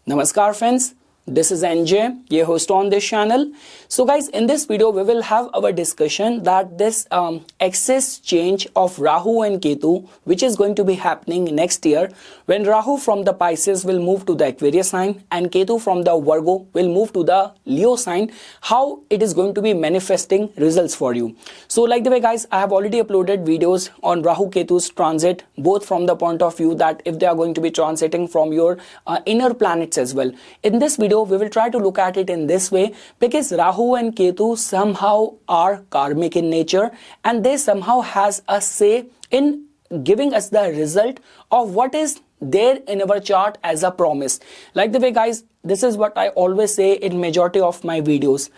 Namaskar friends, this is NJ, your host on this channel. So guys, in this video we will have our discussion that this axis change of Rahu and Ketu, which is going to be happening next year when Rahu from the Pisces will move to the Aquarius sign and Ketu from the Virgo will move to the Leo sign, how it is going to be manifesting results for you. So like the way guys, I have already uploaded videos on Rahu-Ketu's transit, both from the point of view that if they are going to be transiting from your inner planets as well. In this video, we will try to look at it in this way because Rahu and Ketu somehow are karmic in nature and they somehow has a say in giving us the result of what is there in our chart as a promise. Like the way guys, this is what I always say in majority of my videos.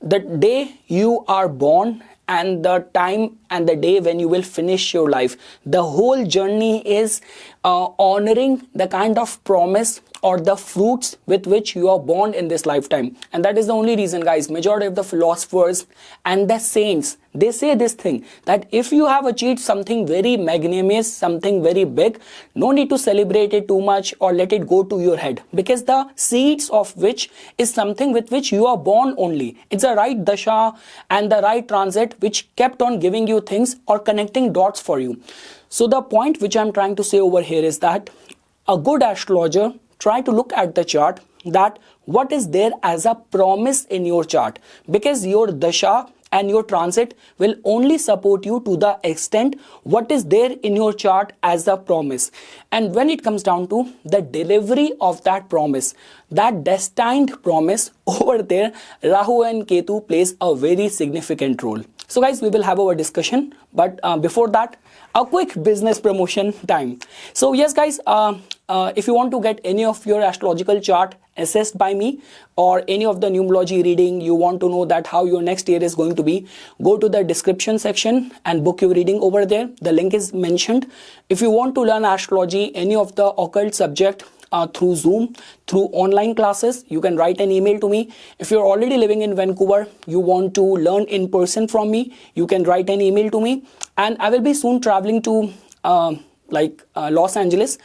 The day you are born and the time and the day when you will finish your life, the whole journey is honoring the kind of promise or the fruits with which you are born in this lifetime. And that is the only reason guys, majority of the philosophers and the saints, they say this thing that if you have achieved something very magnanimous, something very big, no need to celebrate it too much or let it go to your head, because the seeds of which is something with which you are born only. It's a right dasha and the right transit which kept on giving you things or connecting dots for you. So the point which I'm trying to say over here is that a good astrologer try to look at the chart that what is there as a promise in your chart, because your dasha and your transit will only support you to the extent what is there in your chart as a promise. And when it comes down to the delivery of that promise, that destined promise, over there Rahu and Ketu plays a very significant role. So guys, we will have our discussion, but before that, a quick business promotion time. So yes guys, if you want to get any of your astrological chart assessed by me or any of the numerology reading, you want to know that how your next year is going to be, go to the description section and book your reading over there. The link is mentioned. If you want to learn astrology, any of the occult subject through Zoom, through online classes, you can write an email to me. If you're already living in Vancouver, you want to learn in person from me, you can write an email to me. And I will be soon traveling to Los Angeles.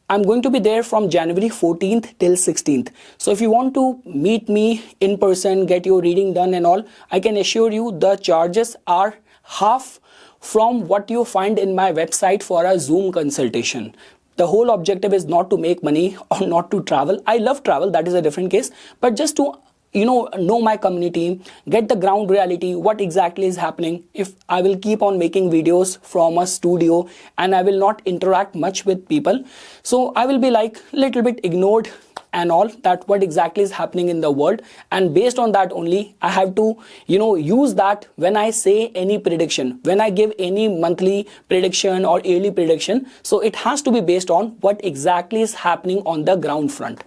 I'm going to be there from January 14th till 16th. So if you want to meet me in person, get your reading done and all, I can assure you the charges are half from what you find in my website for a Zoom consultation. The whole objective is not to make money or not to travel. I love travel, that is a different case, but just to know my community, get the ground reality, what exactly is happening. If I will keep on making videos from a studio and I will not interact much with people, so I will be like little bit ignored and all that what exactly is happening in the world, and based on that only I have to use that when I say any prediction, when I give any monthly prediction or yearly prediction. So it has to be based on what exactly is happening on the ground front.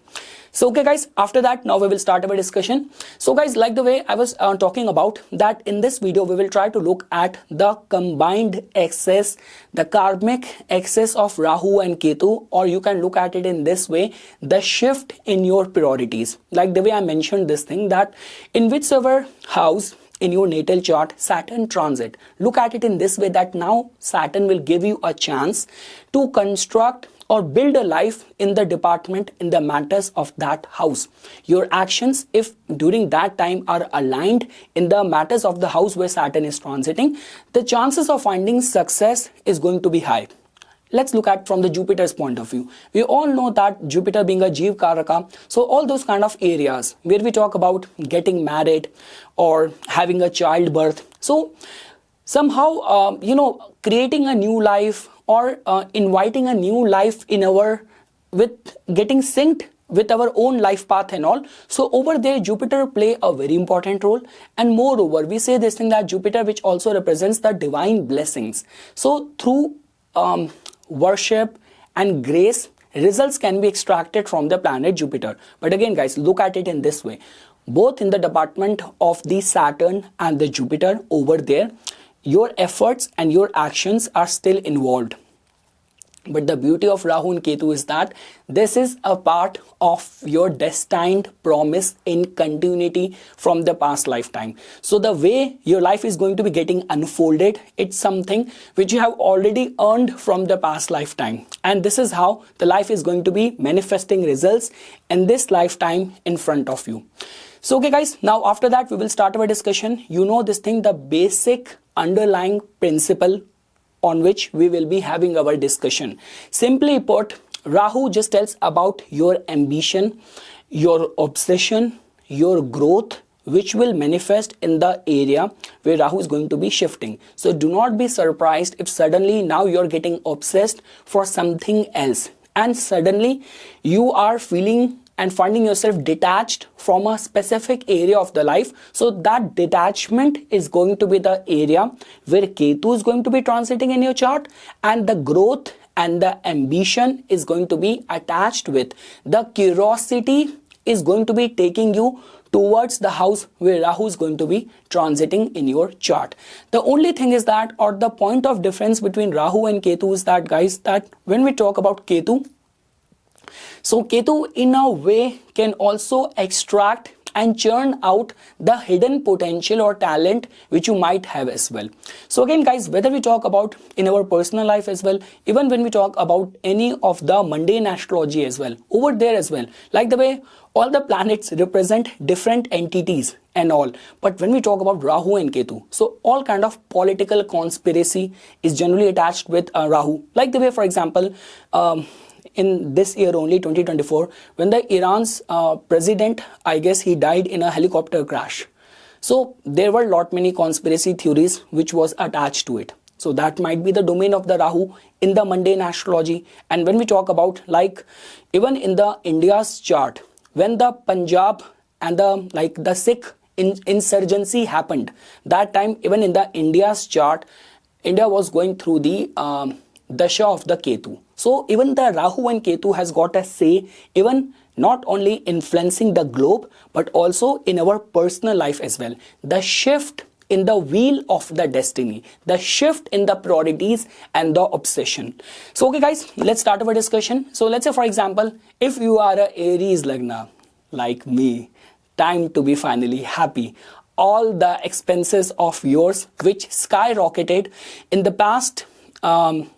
So okay guys, after that now we will start our discussion. So guys, like the way I was talking about that in this video, we will try to look at the combined axis, the karmic axis of Rahu and Ketu, or you can look at it in this way, the shift in your priorities. Like the way I mentioned this thing that in whichever house in your natal chart Saturn transit, look at it in this way that now Saturn will give you a chance to construct or build a life in the department, in the matters of that house. Your actions, if during that time are aligned in the matters of the house where Saturn is transiting, the chances of finding success is going to be high. Let's look at from the Jupiter's point of view. We all know that Jupiter being a Jeev Karaka, so all those kind of areas where we talk about getting married or having a childbirth. So somehow, creating a new life or inviting a new life in with getting synced with our own life path and all. So over there Jupiter play a very important role, and moreover we say this thing that Jupiter which also represents the divine blessings. So through worship and grace, results can be extracted from the planet Jupiter. But again guys, look at it in this way, both in the department of the Saturn and the Jupiter over there, your efforts and your actions are still involved. But the beauty of Rahu and Ketu is that this is a part of your destined promise in continuity from the past lifetime. So the way your life is going to be getting unfolded, it's something which you have already earned from the past lifetime. And this is how the life is going to be manifesting results in this lifetime in front of you. So okay guys, now after that we will start our discussion. You know this thing, the basic underlying principle on which we will be having our discussion. Simply put, Rahu just tells about your ambition, your obsession, your growth, which will manifest in the area where Rahu is going to be shifting. So do not be surprised if suddenly now you're getting obsessed for something else and suddenly you are feeling and finding yourself detached from a specific area of the life. So that detachment is going to be the area where Ketu is going to be transiting in your chart, and the growth and the ambition is going to be attached with. The curiosity is going to be taking you towards the house where Rahu is going to be transiting in your chart. The only thing is that, or the point of difference between Rahu and Ketu is that, guys, that when we talk about Ketu, so Ketu in a way can also extract and churn out the hidden potential or talent which you might have as well. So again guys, whether we talk about in our personal life as well, even when we talk about any of the mundane astrology as well, over there as well, like the way all the planets represent different entities and all. But when we talk about Rahu and Ketu, so all kind of political conspiracy is generally attached with Rahu. Like the way, for example, in this year only 2024, when the Iran's president, I guess he died in a helicopter crash. So there were many conspiracy theories which was attached to it. So that might be the domain of the Rahu in the mundane astrology. And when we talk about, like, even in the India's chart, when the Punjab and the Sikh insurgency happened, that time even in the India's chart, India was going through the dasha of the Ketu. So even the Rahu and Ketu has got a say, even not only influencing the globe, but also in our personal life as well. The shift in the wheel of the destiny, the shift in the priorities and the obsession. So okay guys, let's start our discussion. So let's say, for example, if you are a Aries Lagna like me, time to be finally happy. All the expenses of yours which skyrocketed in the past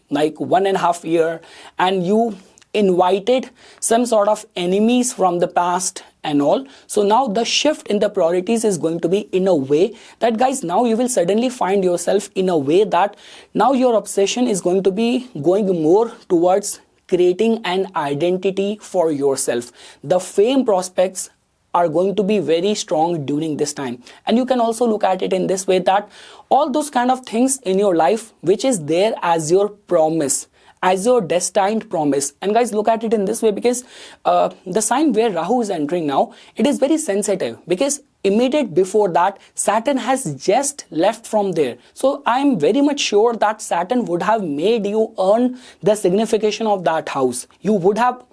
like 1.5 years, and you invited some sort of enemies from the past and all. So now the shift in the priorities is going to be in a way that, guys, now you will suddenly find yourself in a way that now your obsession is going to be going more towards creating an identity for yourself. The fame prospects are going to be very strong during this time. And you can also look at it in this way, that all those kind of things in your life which is there as your promise, as your destined promise. And guys, look at it in this way, because the sign where Rahu is entering now, it is very sensitive, because immediate before that Saturn has just left from there. So I am very much sure that Saturn would have made you earn the signification of that house. You would have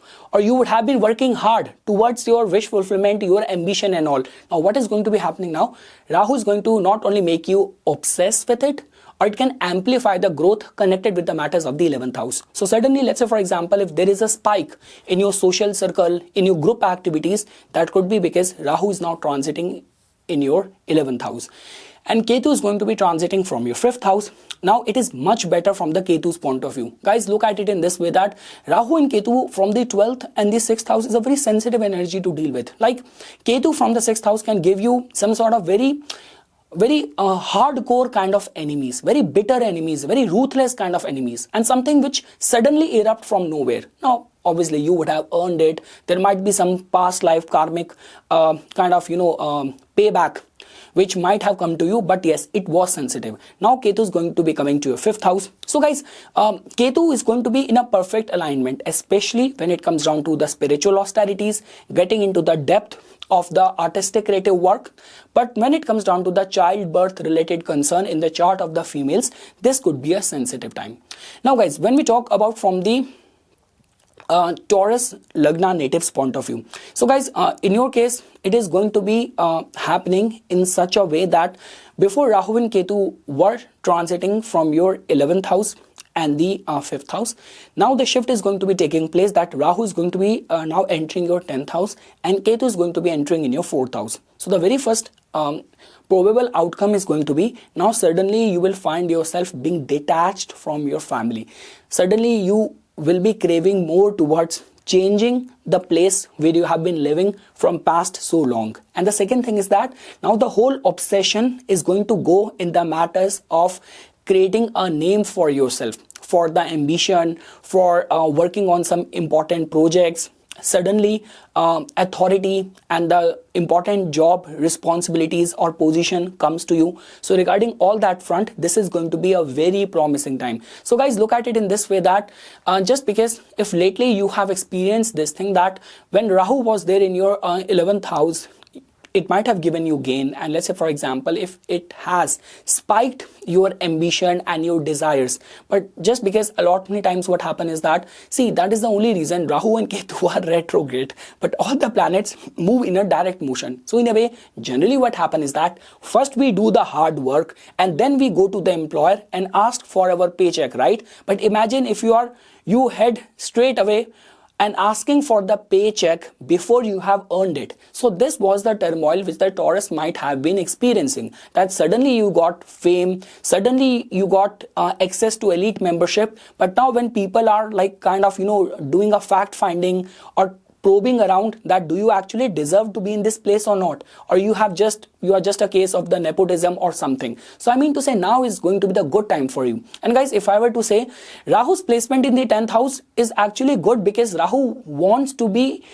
been working hard towards your wish fulfillment, your ambition and all. Now what is going to be happening now? Rahu is going to not only make you obsessed with it, or it can amplify the growth connected with the matters of the 11th house. So suddenly, let's say for example, if there is a spike in your social circle, in your group activities, that could be because Rahu is now transiting in your 11th house. And Ketu is going to be transiting from your 5th house. Now it is much better from the Ketu's point of view. Guys, look at it in this way, that Rahu and Ketu from the 12th and the 6th house is a very sensitive energy to deal with. Like Ketu from the 6th house can give you some sort of very hardcore kind of enemies, very bitter enemies, very ruthless kind of enemies, and something which suddenly erupt from nowhere. Now obviously you would have earned it. There might be some past life karmic kind of payback which might have come to you, but yes, it was sensitive. Now Ketu is going to be coming to your 5th house. So guys, Ketu is going to be in a perfect alignment, especially when it comes down to the spiritual austerities, getting into the depth of the artistic creative work. But when it comes down to the childbirth related concern in the chart of the females, this could be a sensitive time. Now guys, when we talk about from the Taurus Lagna natives point of view, so guys, in your case it is going to be happening in such a way that before Rahu and Ketu were transiting from your 11th house, and the 5th house. Now the shift is going to be taking place that Rahu is going to be now entering your 10th house and Ketu is going to be entering in your 4th house. So the very first probable outcome is going to be, now suddenly you will find yourself being detached from your family. Suddenly you will be craving more towards changing the place where you have been living from past so long. And the second thing is that now the whole obsession is going to go in the matters of creating a name for yourself, for the ambition, for working on some important projects. Suddenly authority and the important job responsibilities or position comes to you. So regarding all that front, this is going to be a very promising time. So guys, look at it in this way that just because if lately you have experienced this thing that when Rahu was there in your 11th house, it might have given you gain, and let's say for example if it has spiked your ambition and your desires, but just because a lot many times what happen is that, see, that is the only reason Rahu and Ketu are retrograde, but all the planets move in a direct motion. So in a way, generally what happen is that first we do the hard work and then we go to the employer and ask for our paycheck, right? But imagine if you head straight away and asking for the paycheck before you have earned it. So this was the turmoil which the Taurus might have been experiencing, that suddenly you got fame, suddenly you got access to elite membership, but now when people are like kind of doing a fact finding or probing around that do you actually deserve to be in this place or not, or you are just a case of the nepotism or something. So I mean to say, now is going to be the good time for you. And guys, if I were to say, Rahu's placement in the 10th house is actually good because Rahu wants to be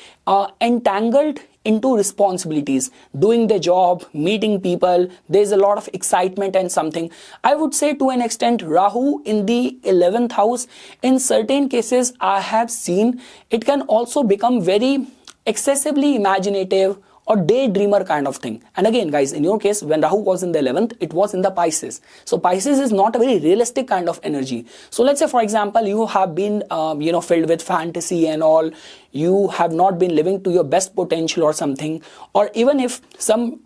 entangled into responsibilities, doing the job, meeting people. There's a lot of excitement and something. I would say to an extent, Rahu in the 11th house, in certain cases I have seen it can also become very excessively imaginative or daydreamer kind of thing. And again guys, in your case, when Rahu was in the 11th, it was in the Pisces. So Pisces is not a very realistic kind of energy. So let's say for example, you have been filled with fantasy and all, you have not been living to your best potential or something, or even if some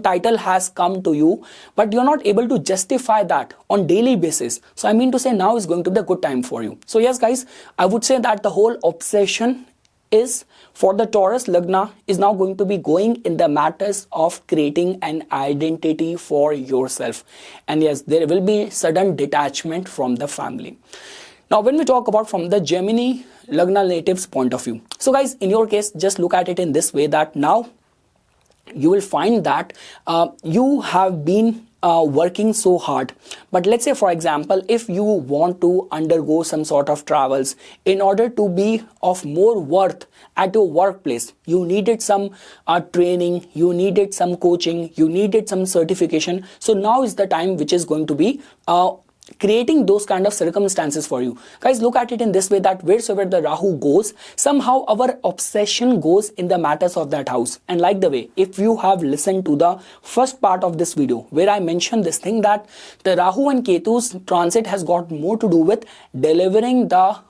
title has come to you, but you're not able to justify that on daily basis. So I mean to say, now is going to be a good time for you. So yes guys, I would say that the whole obsession is for the Taurus Lagna is now going to be going in the matters of creating an identity for yourself. And yes, there will be sudden detachment from the family. Now when we talk about from the Gemini Lagna natives point of view, so guys, in your case, just look at it in this way that now you will find that you have been working so hard, but let's say for example, if you want to undergo some sort of travels in order to be of more worth at your workplace, you needed some training, you needed some coaching, you needed some certification. So now is the time which is going to be creating those kind of circumstances for you. Guys, look at it in this way that wheresoever the Rahu goes, somehow our obsession goes in the matters of that house. And like the way, if you have listened to the first part of this video where I mentioned this thing that the Rahu and Ketu's transit has got more to do with delivering the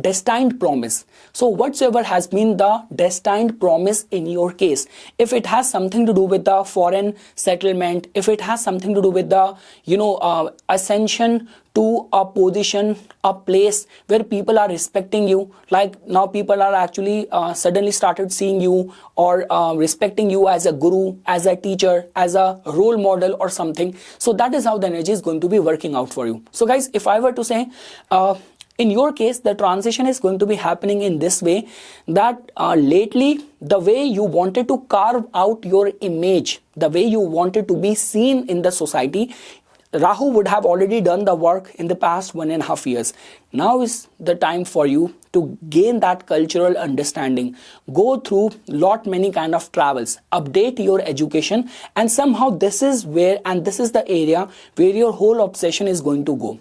destined promise. So whatsoever has been the destined promise in your case, if it has something to do with the foreign settlement, if it has something to do with the ascension to a position, a place where people are respecting you, like now people are actually suddenly started seeing you or respecting you as a guru, as a teacher, as a role model or something. So that is how the energy is going to be working out for you. So guys, if I were to say, in your case, the transition is going to be happening in this way that lately the way you wanted to carve out your image, the way you wanted to be seen in the society, Rahu would have already done the work in the past 1.5 years. Now is the time for you to gain that cultural understanding, go through many kind of travels, update your education, and somehow this is where, and this is the area where your whole obsession is going to go.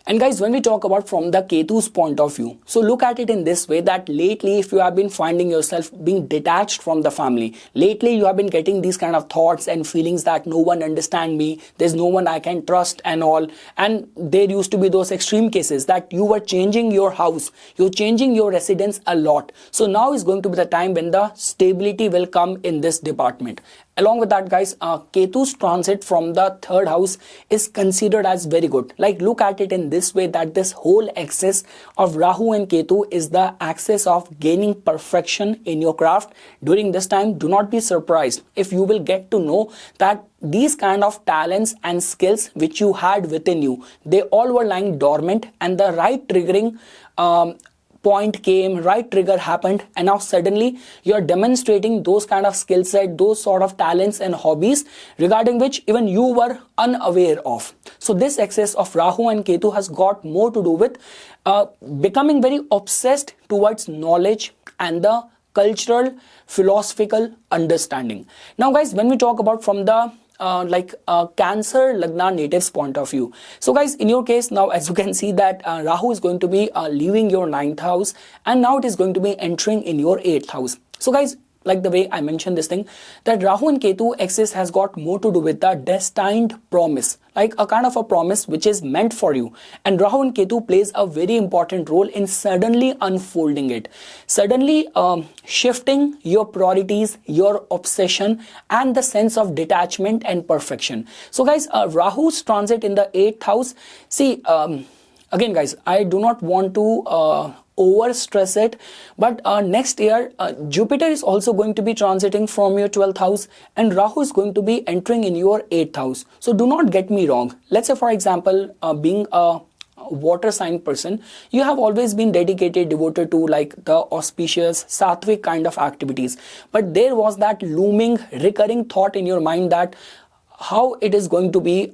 And guys, when we talk about from the Ketu's point of view, so look at it in this way that lately if you have been finding yourself being detached from the family, lately you have been getting these kind of thoughts and feelings that no one understands me, there's no one I can trust and all. And there used to be those extreme cases that you were changing your house, you're changing your residence a lot. So now is going to be the time when the stability will come in this department. along with that, guys, Ketu's transit from the third house is considered as very good. Like, look at it in this way, that this whole axis of Rahu and Ketu is the axis of gaining perfection in your craft. During this time, do not be surprised if you will get to know that these kind of talents and skills which you had within you, they all were lying dormant, and the right triggering point came, right trigger happened, and now suddenly you're demonstrating those kind of skill set, those sort of talents and hobbies regarding which even you were unaware of. So this axis of Rahu and Ketu has got more to do with becoming very obsessed towards knowledge and the cultural philosophical understanding. Now guys, when we talk about from the Cancer Lagna natives point of view. So guys, in your case, now as you can see that Rahu is going to be leaving your 9th house, and now it is going to be entering in your 8th house. So guys, like the way I mentioned this thing, that Rahu and Ketu axis has got more to do with the destined promise, like a kind of a promise which is meant for you. And Rahu and Ketu plays a very important role in suddenly unfolding it, suddenly shifting your priorities, your obsession, and the sense of detachment and perfection. So guys, Rahu's transit in the 8th house, see, again guys, I do not want to over stress it, but next year Jupiter is also going to be transiting from your 12th house, and Rahu is going to be entering in your 8th house. So do not get me wrong. Let's say for example, being a water sign person, you have always been dedicated, devoted to like the auspicious sattvic kind of activities, but there was that looming recurring thought in your mind that how it is going to be,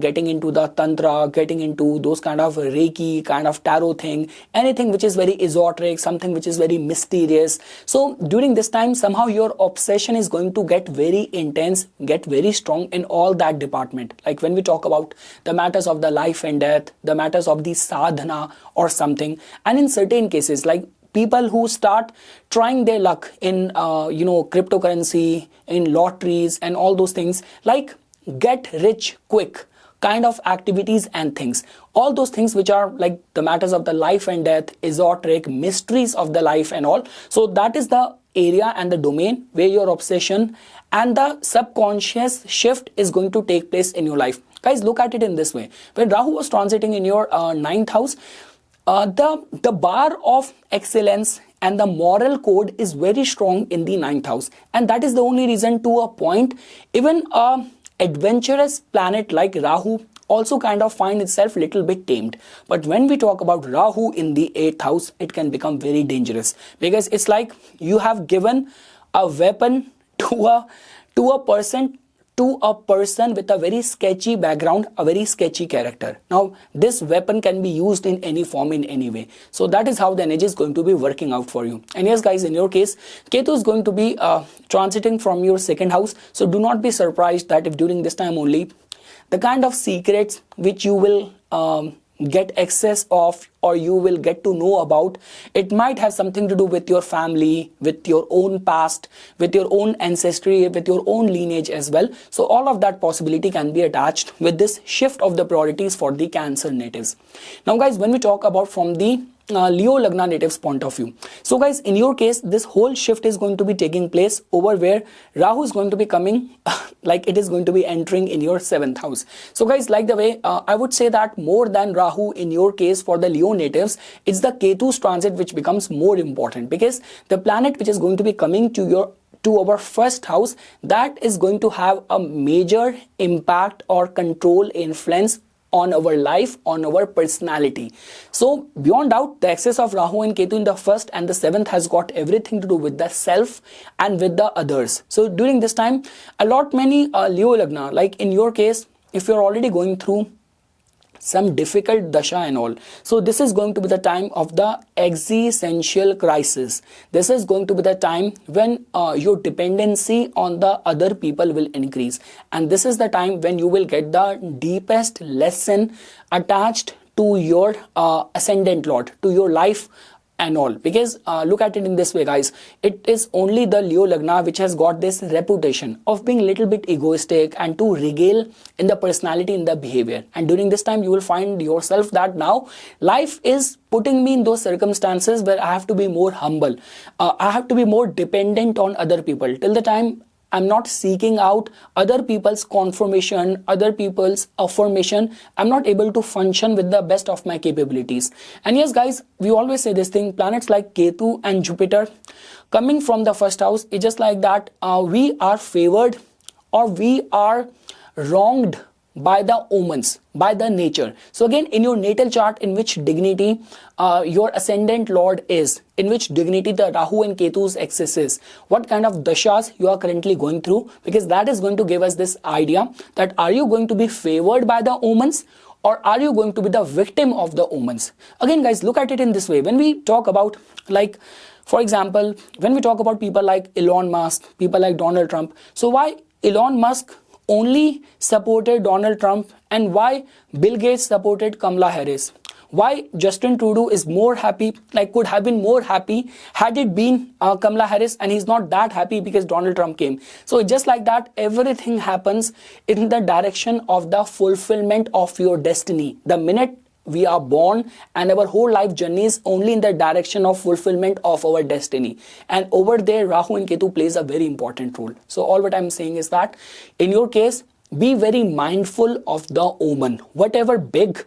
getting into the tantra, getting into those kind of reiki, kind of tarot thing, anything which is very esoteric, something which is very mysterious. So during this time, somehow your obsession is going to get very intense, get very strong in all that department. Like when we talk about the matters of the life and death, the matters of the sadhana or something, and in certain cases, like people who start trying their luck in cryptocurrency, in lotteries and all those things, like get rich quick kind of activities and things, all those things which are like the matters of the life and death, esoteric mysteries of the life and all. So that is the area and the domain where your obsession and the subconscious shift is going to take place in your life. Guys, look at it in this way. When Rahu was transiting in your 9th house, the bar of excellence and the moral code is very strong in the 9th house, and that is the only reason to a point even a adventurous planet like Rahu also kind of find itself little bit tamed. But when we talk about Rahu in the 8th house, it can become very dangerous, because it's like you have given a weapon to a person with a very sketchy background, a very sketchy character. Now, this weapon can be used in any form, in any way. So that is how the energy is going to be working out for you. And yes, guys, in your case, Ketu is going to be transiting from your 2nd house. So do not be surprised that if during this time only, the kind of secrets which you will get access of, or you will get to know about, it might have something to do with your family, with your own past, with your own ancestry, with your own lineage as well. So all of that possibility can be attached with this shift of the priorities for the Cancer natives. Now guys, when we talk about from the Leo Lagna natives point of view, so guys, in your case, this whole shift is going to be taking place over where Rahu is going to be coming like it is going to be entering in your 7th house. So guys, like the way I would say that more than Rahu in your case for the Leo natives, it's the Ketu's transit which becomes more important, because the planet which is going to be coming to our 1st house, that is going to have a major impact or control influence on our life, on our personality. So beyond doubt, the axis of Rahu and Ketu in the 1st and the 7th has got everything to do with the self and with the others. So during this time, many Leo Lagna, like in your case, if you're already going through some difficult dasha and all, so this is going to be the time of the existential crisis. This is going to be the time when your dependency on the other people will increase, and this is the time when you will get the deepest lesson attached to your ascendant lord, to your life and all. Because look at it in this way, guys, it is only the Leo Lagna which has got this reputation of being a little bit egoistic and to regale in the personality, in the behavior. And during this time, you will find yourself that now life is putting me in those circumstances where I have to be more humble. I have to be more dependent on other people. Till the time I'm not seeking out other people's confirmation, other people's affirmation. I'm not able to function with the best of my capabilities. And yes guys, we always say this thing, planets like Ketu and Jupiter coming from the first house, it's just like that we are favored or we are wronged by the omens, by the nature. So again, in your natal chart, in which dignity your ascendant lord is, in which dignity the Rahu and Ketu's axis is, what kind of dashas you are currently going through, because that is going to give us this idea that are you going to be favored by the omens or are you going to be the victim of the omens. Again guys, look at it in this way. When we talk about, like for example, when we talk about people like Elon Musk, people like Donald Trump, so why Elon Musk only supported Donald Trump and why Bill Gates supported Kamala Harris? Why Justin Trudeau is more happy, like could have been more happy had it been Kamala Harris, and he's not that happy because Donald Trump came. So just like that, everything happens in the direction of the fulfillment of your destiny. The minute we are born, and our whole life journey is only in the direction of fulfillment of our destiny. And over there, Rahu and Ketu plays a very important role. So all what I'm saying is that in your case, be very mindful of the omen. Whatever big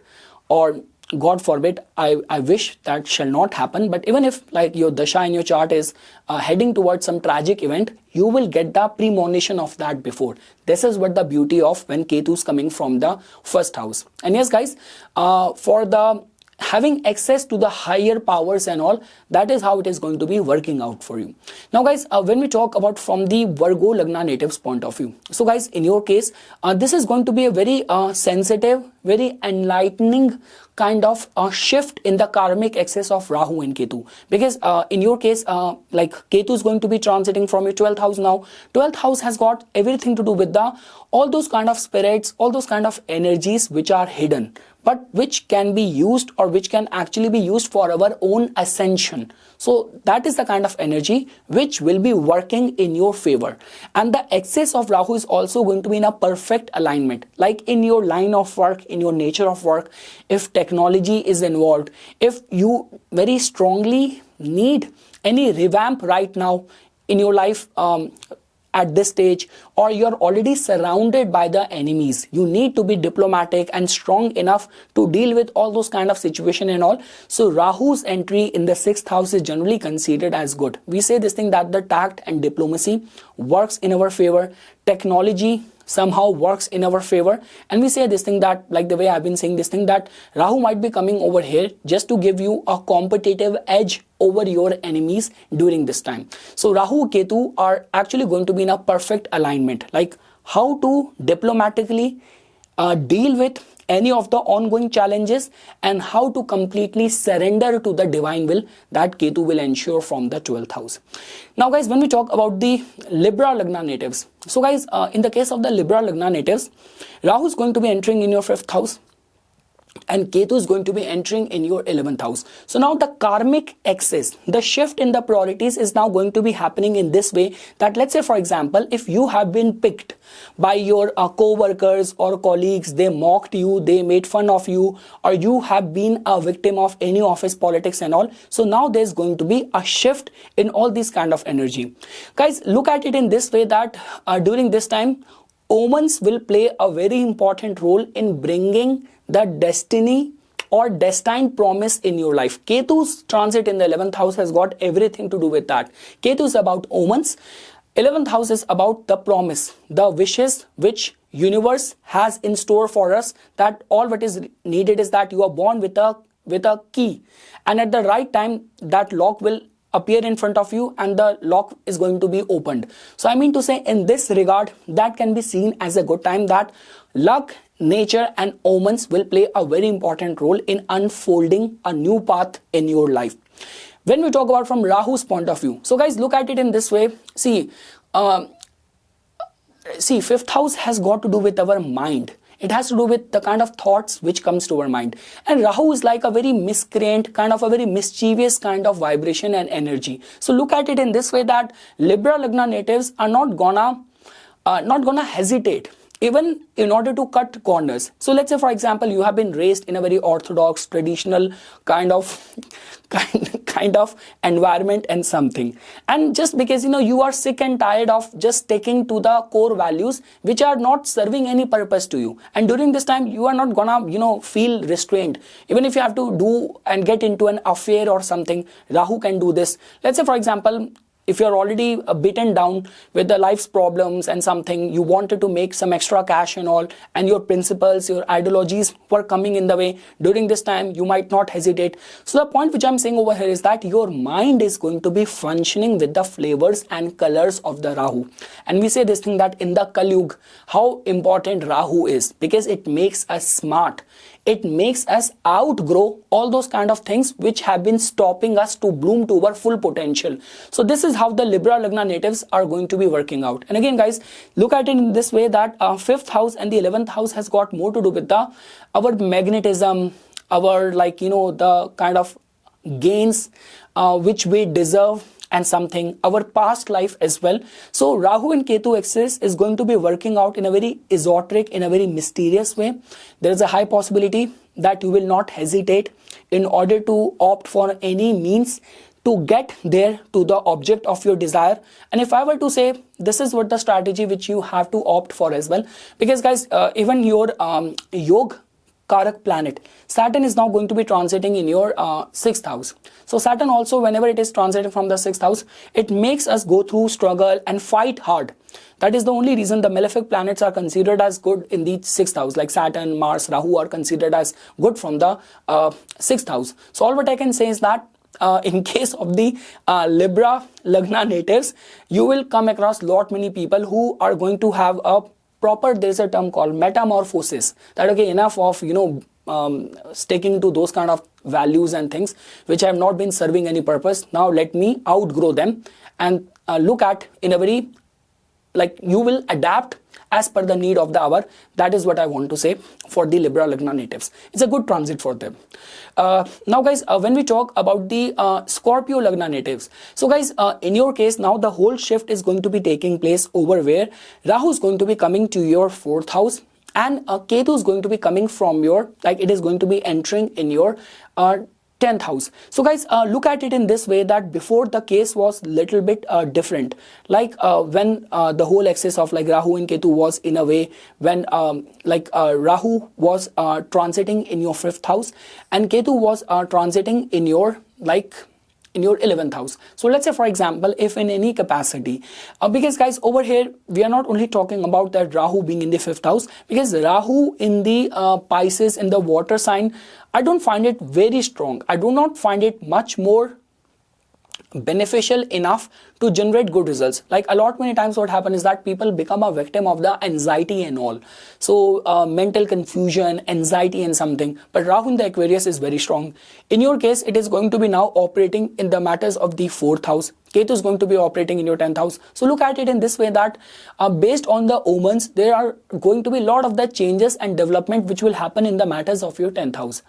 or God forbid, I wish that shall not happen. But even if like your dasha in your chart is heading towards some tragic event, you will get the premonition of that before. This is what the beauty of when Ketu is coming from the first house. And yes guys, for the having access to the higher powers and all, that is how it is going to be working out for you. Now guys, when we talk about from the Virgo Lagna natives point of view, so guys, in your case, this is going to be a very sensitive, very enlightening kind of shift in the karmic axis of Rahu and Ketu, because in your case, like Ketu is going to be transiting from your 12th house now. 12th house has got everything to do with the all those kind of spirits, all those kind of energies which are hidden, but which can be used or which can actually be used for our own ascension. So that is the kind of energy which will be working in your favor. And the axis of Rahu is also going to be in a perfect alignment. Like in your line of work, in your nature of work, if technology is involved, if you very strongly need any revamp right now in your life, at this stage, or you're already surrounded by the enemies, you need to be diplomatic and strong enough to deal with all those kind of situation and all. So Rahu's entry in the 6th house is generally considered as good. We say this thing that the tact and diplomacy works in our favor, technology somehow works in our favor, and we say this thing that, like the way I've been saying this thing, that Rahu might be coming over here just to give you a competitive edge over your enemies during this time. So Rahu Ketu are actually going to be in a perfect alignment, like how to diplomatically deal with any of the ongoing challenges and how to completely surrender to the divine will that Ketu will ensure from the 12th house. Now guys, when we talk about the Libra Lagna natives, so guys, in the case of the Libra Lagna natives, Rahu is going to be entering in your 5th house and Ketu is going to be entering in your 11th house. So now the karmic axis, the shift in the priorities is now going to be happening in this way that, let's say for example, if you have been picked by your co-workers or colleagues, they mocked you, they made fun of you, or you have been a victim of any office politics and all. So now there's going to be a shift in all this kind of energy. Guys, look at it in this way that during this time, omens will play a very important role in bringing the destiny or destined promise in your life. Ketu's transit in the 11th house has got everything to do with that. Ketu is about omens. 11th house is about the promise, the wishes which universe has in store for us, that all what is needed is that you are born with a key, and at the right time that lock will appear in front of you and the lock is going to be opened. So I mean to say, in this regard, that can be seen as a good time, that luck, nature and omens will play a very important role in unfolding a new path in your life. When we talk about from Rahu's point of view, so guys, look at it in this way. See, 5th house has got to do with our mind. It has to do with the kind of thoughts which comes to our mind. And Rahu is like a very miscreant, kind of a very mischievous kind of vibration and energy. So look at it in this way that Libra Lagna natives are not gonna hesitate even in order to cut corners. So let's say, for example, you have been raised in a very orthodox, traditional kind of environment and something, and just because you are sick and tired of just sticking to the core values which are not serving any purpose to you, and during this time you are not gonna feel restrained, even if you have to do and get into an affair or something. Rahu can do this. Let's say, for example, if you're already beaten down with the life's problems and something, you wanted to make some extra cash and all, and your principles, your ideologies were coming in the way. During this time, you might not hesitate. So the point which I'm saying over here is that your mind is going to be functioning with the flavors and colors of the Rahu. And we say this thing that in the Kali Yuga, how important Rahu is, because it makes us smart. It makes us outgrow all those kind of things which have been stopping us to bloom to our full potential. So this is how the Libra Lagna natives are going to be working out. And again, guys, look at it in this way that 5th house and the 11th house has got more to do with our magnetism, our the kind of gains which we deserve, and something, our past life as well. So Rahu and Ketu axis is going to be working out in a very esoteric, in a very mysterious way. There is a high possibility that you will not hesitate in order to opt for any means to get there to the object of your desire. And if I were to say, this is what the strategy which you have to opt for as well, because guys, even your Yoga Karak planet, Saturn, is now going to be transiting in your 6th house. So Saturn also, whenever it is transiting from the 6th house, it makes us go through struggle and fight hard. That is the only reason the malefic planets are considered as good in the 6th house, like Saturn, Mars, Rahu are considered as good from the 6th house. So all what I can say is that in case of the Libra Lagna natives, you will come across many people who are going to have a proper, there is a term called metamorphosis, that okay, enough of sticking to those kind of values and things which have not been serving any purpose. Now let me outgrow them and look at in a very, you will adapt as per the need of the hour. That is what I want to say for the Libra Lagna natives. It's a good transit for them. Now guys, when we talk about the Scorpio Lagna natives, so guys, in your case, now the whole shift is going to be taking place over where Rahu is going to be coming to your 4th house, and Ketu is going to be coming from your, it is going to be entering in your 10th house. So guys, look at it in this way that before the case was little bit different, when the whole axis of Rahu and Ketu was in a way when Rahu was transiting in your 5th house and Ketu was transiting in your in your 11th house. So let's say, for example, if in any capacity, because guys, over here we are not only talking about that Rahu being in the 5th house, because Rahu in the Pisces, in the water sign, I don't find it very strong. I do not find it much more beneficial enough to generate good results. Many times what happens is that people become a victim of the anxiety and all. So mental confusion, anxiety and something. But Rahu in the Aquarius is very strong. In your case, it is going to be now operating in the matters of the 4th house. Ketu is going to be operating in your 10th house. So look at it in this way that based on the omens, there are going to be a lot of the changes and development which will happen in the matters of your 10th house.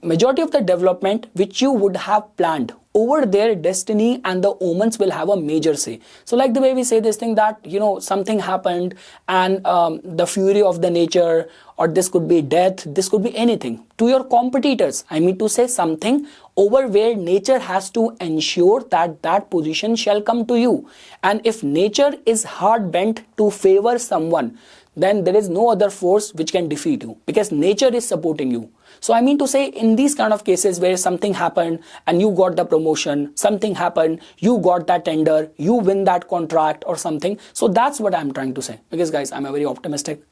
Majority of the development which you would have planned, over their destiny and the omens will have a major say. So the way we say this thing that, something happened and the fury of the nature, or this could be death, this could be anything. To your competitors, I mean to say something over where nature has to ensure that that position shall come to you. And if nature is hard bent to favor someone, then there is no other force which can defeat you, because nature is supporting you. So I mean to say, in these kind of cases where something happened and you got the promotion, something happened, you got that tender, you win that contract or something. So that's what I'm trying to say, because guys, I'm a very optimistic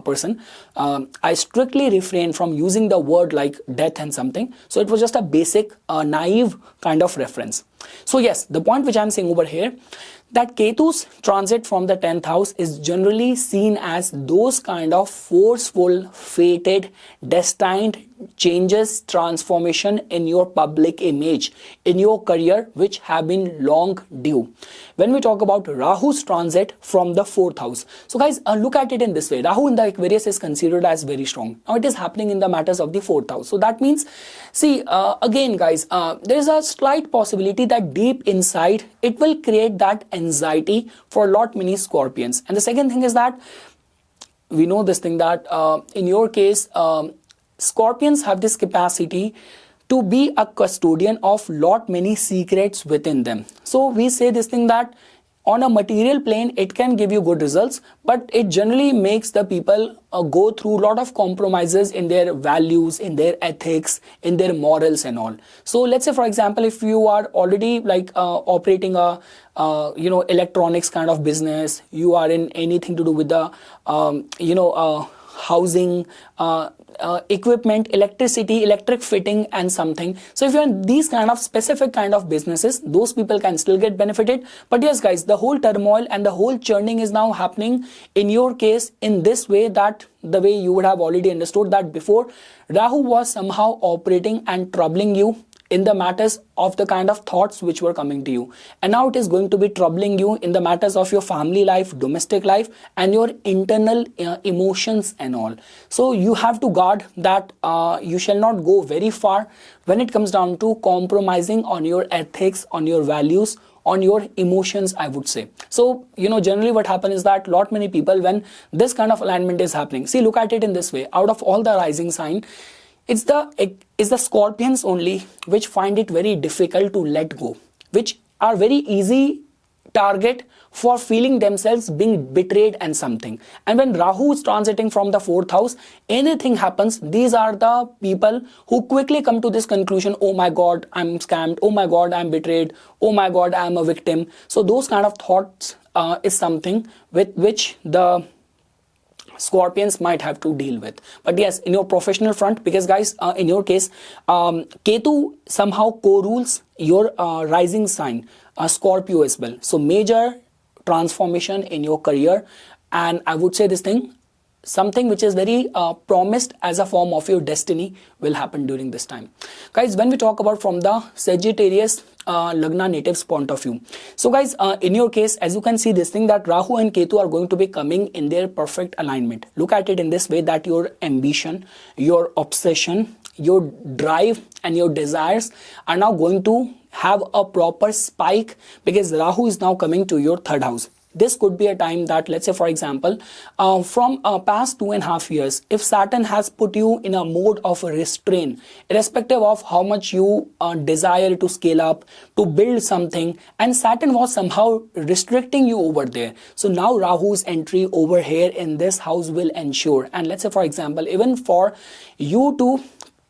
person. I strictly refrain from using the word like death and something. So it was just a basic naive kind of reference. So yes, the point which I'm saying over here, that Ketu's transit from the 10th house is generally seen as those kind of forceful, fated, destined changes, transformation in your public image, in your career, which have been long due. When we talk about Rahu's transit from the 4th house, so guys, look at it in this way. Rahu in the Aquarius is considered as very strong. Now it is happening in the matters of the 4th house. So that means, see, again guys, there is a slight possibility that deep inside it will create that anxiety for many Scorpions. And the second thing is that we know this thing that in your case, Scorpions have this capacity to be a custodian of lot many secrets within them. So we say this thing that on a material plane, it can give you good results, but it generally makes the people go through a lot of compromises in their values, in their ethics, in their morals and all. So let's say, for example, if you are already like operating a electronics kind of business, you are in anything to do with the housing, equipment, electricity, electric fitting and something. So if you're in these kind of specific kind of businesses, those people can still get benefited. But yes guys, the whole turmoil and the whole churning is now happening in your case in this way, that the way you would have already understood that before, Rahu was somehow operating and troubling you in the matters of the kind of thoughts which were coming to you, and now it is going to be troubling you in the matters of your family life, domestic life and your internal emotions and all. So you have to guard that you shall not go very far when it comes down to compromising on your ethics, on your values, on your emotions, I would say. So generally what happens is that lot many people, when this kind of alignment is happening, see, look at it in this way, out of all the rising sign, it's the Scorpions only which find it very difficult to let go, which are very easy target for feeling themselves being betrayed and something. And when Rahu is transiting from the 4th house, anything happens, these are the people who quickly come to this conclusion, oh my god, I'm scammed, oh my god, I'm betrayed, oh my god, I'm a victim. So those kind of thoughts is something with which the Scorpions might have to deal with. But yes, in your professional front, because guys, in your case, Ketu somehow co-rules your rising sign, Scorpio as well. So major transformation in your career, and I would say this thing, something which is very promised as a form of your destiny will happen during this time. Guys, when we talk about from the Sagittarius Lagna natives point of view. So guys, in your case, as you can see this thing that Rahu and Ketu are going to be coming in their perfect alignment. Look at it in this way, that your ambition, your obsession, your drive and your desires are now going to have a proper spike, because Rahu is now coming to your 3rd house. This could be a time that, let's say for example, from past 2.5 years, if Saturn has put you in a mode of restraint, irrespective of how much you desire to scale up, to build something, and Saturn was somehow restricting you over there. So now Rahu's entry over here in this house will ensure, and let's say for example, even for you to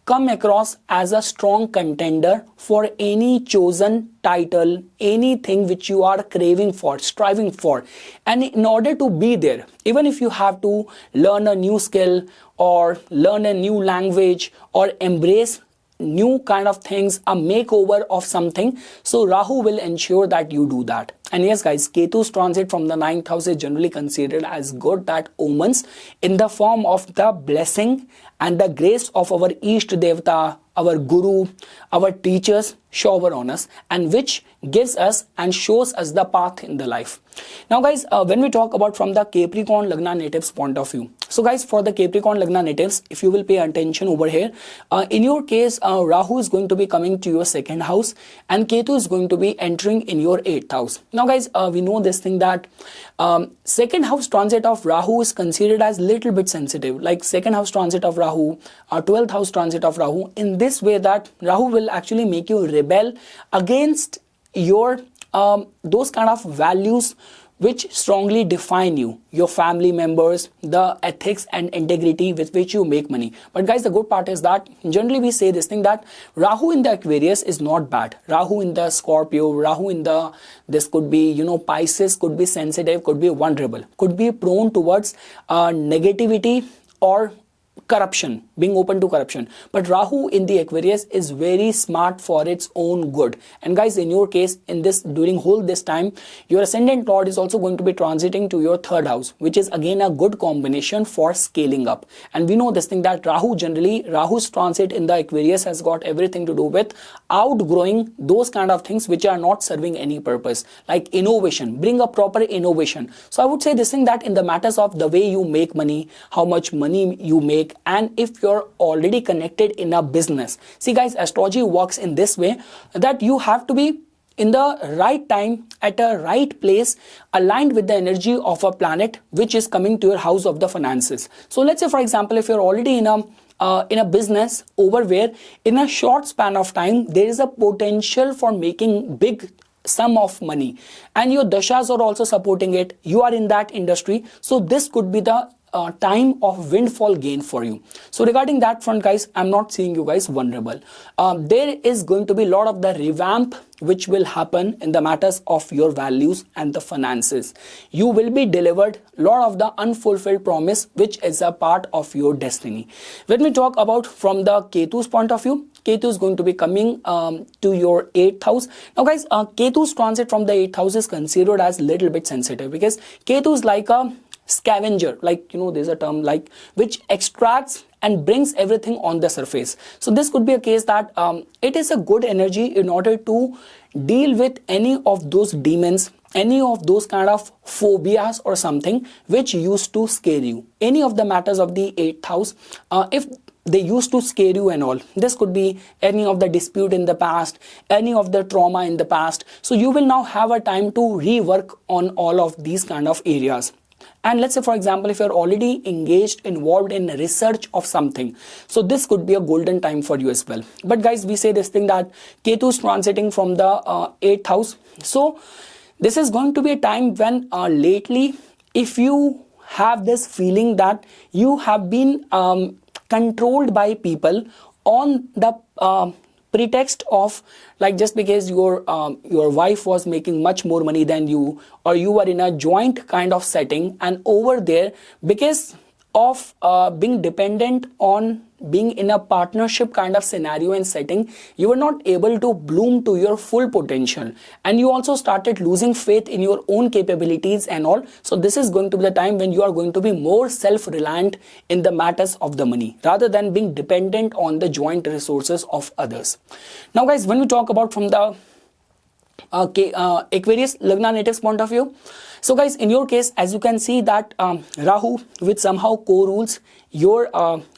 come across as a strong contender for any chosen title, anything which you are craving for, striving for. And in order to be there, even if you have to learn a new skill or learn a new language or embrace new kind of things, a makeover of something, so Rahu will ensure that you do that. And yes guys, Ketu's transit from the 9th house is generally considered as good, that omens in the form of the blessing and the grace of our Ishta Devata, our Guru, our teachers shower on us, and which gives us and shows us the path in the life. Now guys, when we talk about from the Capricorn Lagna natives point of view, so guys, for the Capricorn Lagna natives, if you will pay attention over here, in your case, Rahu is going to be coming to your 2nd house and Ketu is going to be entering in your 8th house. Now guys, we know this thing that 2nd house transit of Rahu is considered as little bit sensitive, like 2nd house transit of Rahu, 12th house transit of Rahu, in this way that Rahu will actually make you rebel against your those kind of values which strongly define you, your family members, the ethics and integrity with which you make money. But guys, the good part is that generally we say this thing that Rahu in the Aquarius is not bad. Rahu in the Scorpio, Rahu in the, this could be, Pisces, could be sensitive, could be vulnerable, could be prone towards negativity or corruption, being open to corruption. But Rahu in the Aquarius is very smart for its own good. And guys, in your case, in this, during whole this time, your ascendant lord is also going to be transiting to your 3rd house, which is again a good combination for scaling up. And we know this thing that Rahu's transit in the Aquarius has got everything to do with outgrowing those kind of things which are not serving any purpose, like innovation, bring a proper innovation. So I would say this thing that in the matters of the way you make money, how much money you make, and if you're already connected in a business. See guys, astrology works in this way that you have to be in the right time, at a right place, aligned with the energy of a planet which is coming to your house of the finances. So let's say, for example, if you're already in a business over where in a short span of time there is a potential for making big sum of money, and your dashas are also supporting it, you are in that industry, so this could be the time of windfall gain for you. So regarding that front, guys, I'm not seeing you guys vulnerable. There is going to be a lot of the revamp which will happen in the matters of your values and the finances. You will be delivered a lot of the unfulfilled promise which is a part of your destiny. Let me talk about from the Ketu's point of view. Ketu is going to be coming to your 8th house. Now guys, Ketu's transit from the 8th house is considered as little bit sensitive, because Ketu is like a scavenger, like, you know, there's a term like which extracts and brings everything on the surface. So this could be a case that it is a good energy in order to deal with any of those demons, any of those kind of phobias or something which used to scare you. Any of the matters of the 8th house, if they used to scare you and all, this could be any of the dispute in the past, any of the trauma in the past. So you will now have a time to rework on all of these kind of areas. And let's say, for example, if you're already engaged, involved in research of something, so this could be a golden time for you as well. But guys, we say this thing that Ketu is transiting from the 8th house. So this is going to be a time when lately, if you have this feeling that you have been controlled by people on the pretext of, like, just because your wife was making much more money than you, or you were in a joint kind of setting, and over there, because of being dependent on being in a partnership kind of scenario and setting, you were not able to bloom to your full potential, and you also started losing faith in your own capabilities and all. So this is going to be the time when you are going to be more self-reliant in the matters of the money, rather than being dependent on the joint resources of others. Now guys, when we talk about from the Aquarius Lagna natives point of view, so guys, in your case, as you can see that Rahu, which somehow co-rules your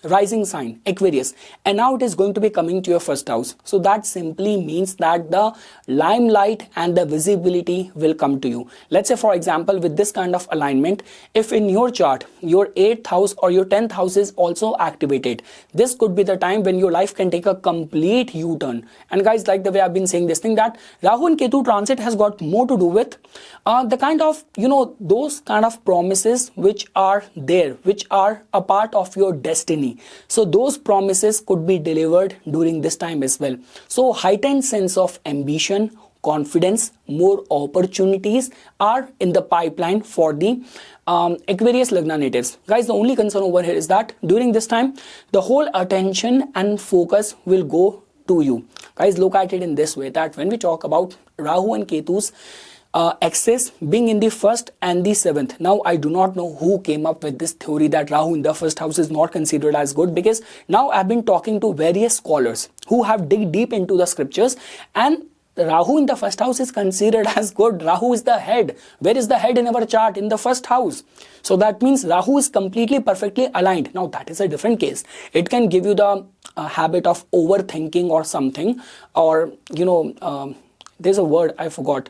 rising sign Aquarius, and now it is going to be coming to your 1st house. So that simply means that the limelight and the visibility will come to you. Let's say, for example, with this kind of alignment, if in your chart your 8th house or your 10th house is also activated, this could be the time when your life can take a complete U-turn. And guys, like the way I've been saying this thing, that Rahu and Ketu transit has got more to do with the kind of, you know, those kind of promises which are there, which are a part of your destiny. So those promises could be delivered during this time as well. So heightened sense of ambition, confidence, more opportunities are in the pipeline for the Aquarius Lagna natives. Guys, the only concern over here is that during this time, the whole attention and focus will go to you. Guys, look at it in this way, that when we talk about Rahu and Ketu's axis being in the 1st and the 7th. Now, I do not know who came up with this theory that Rahu in the 1st house is not considered as good, because now I've been talking to various scholars who have dig deep into the scriptures, and Rahu in the 1st house is considered as good. Rahu is the head. Where is the head in our chart? In the 1st house. So that means Rahu is completely perfectly aligned. Now that is a different case. It can give you the habit of overthinking or something, or, you know, there's a word I forgot,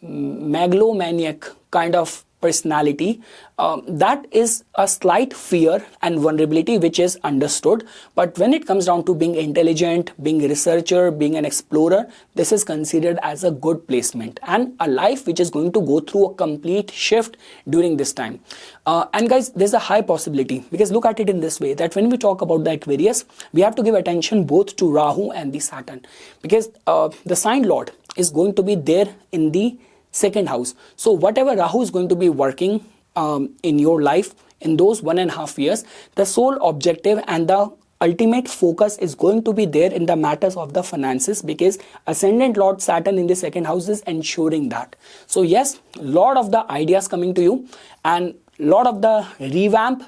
megalomaniac kind of personality. That is a slight fear and vulnerability which is understood. But when it comes down to being intelligent, being a researcher, being an explorer, this is considered as a good placement and a life which is going to go through a complete shift during this time. And guys, there's a high possibility, because look at it in this way, that when we talk about the Aquarius, we have to give attention both to Rahu and the Saturn, because the sign lord is going to be there in the 2nd house. So whatever Rahu is going to be working in your life in those 1.5 years, the sole objective and the ultimate focus is going to be there in the matters of the finances, because ascendant lord Saturn in the 2nd house is ensuring that. So yes, lot of the ideas coming to you, and lot of the revamp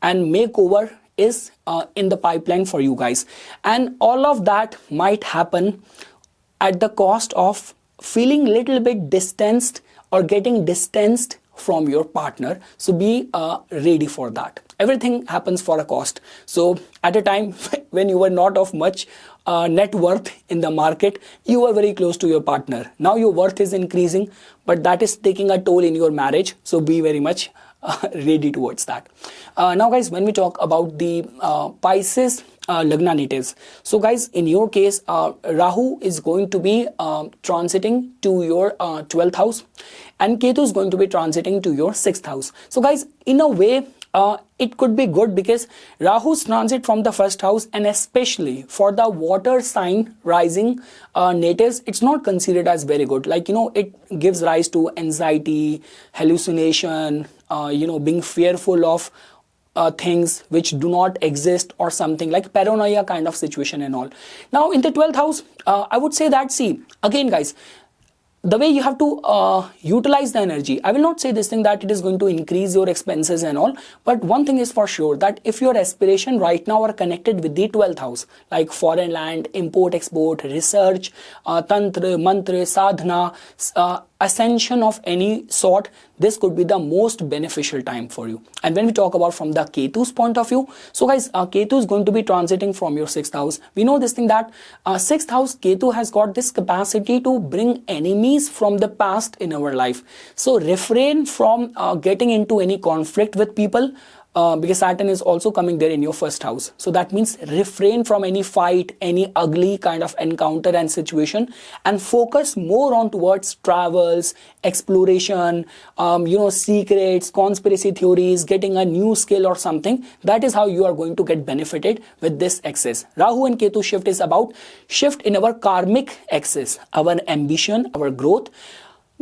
and makeover is in the pipeline for you guys, and all of that might happen at the cost of feeling little bit distanced or getting distanced from your partner. So be ready for that. everything happens for a cost. So at a time when you were not of much net worth in the market, you were very close to your partner. Now your worth is increasing, but that is taking a toll in your marriage. So be very much ready towards that. Now guys, when we talk about the Pisces Lagna natives, so guys, in your case, Rahu is going to be transiting to your 12th house, and Ketu is going to be transiting to your 6th house. So guys, in a way, it could be good because Rahu's transit from the first house, and especially for the water sign rising natives, it's not considered as very good. Like, it gives rise to anxiety, hallucination, being fearful of things which do not exist, or something like paranoia kind of situation and all. Now in the 12th house, I would say that, see, again guys, the way you have to utilize the energy, I will not say this thing that it is going to increase your expenses and all, but one thing is for sure, that if your aspiration right now are connected with the 12th house, like foreign land, import, export, research, tantra, mantra, sadhana, ascension of any sort, this could be the most beneficial time for you. And when we talk about from the Ketu's point of view, so guys, Ketu is going to be transiting from your 6th house. We know this thing that 6th house Ketu has got this capacity to bring enemies from the past in our life. So refrain from getting into any conflict with people, because Saturn is also coming there in your 1st house. So that means refrain from any fight, any ugly kind of encounter and situation, and focus more on towards travels, exploration, secrets, conspiracy theories, getting a new skill or something. That is how you are going to get benefited with this axis. Rahu and Ketu shift is about shift in our karmic axis, our ambition, our growth,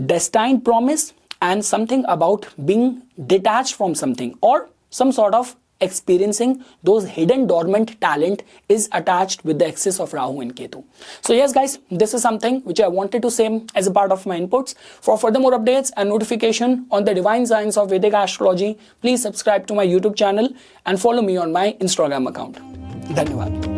destined promise, and something about being detached from something, or some sort of experiencing those hidden dormant talent is attached with the axis of Rahu and Ketu. So yes guys, this is something which I wanted to say as a part of my inputs. For further more updates and notification on the divine science of Vedic astrology, please subscribe to my YouTube channel and follow me on my Instagram account. Dhanyavad.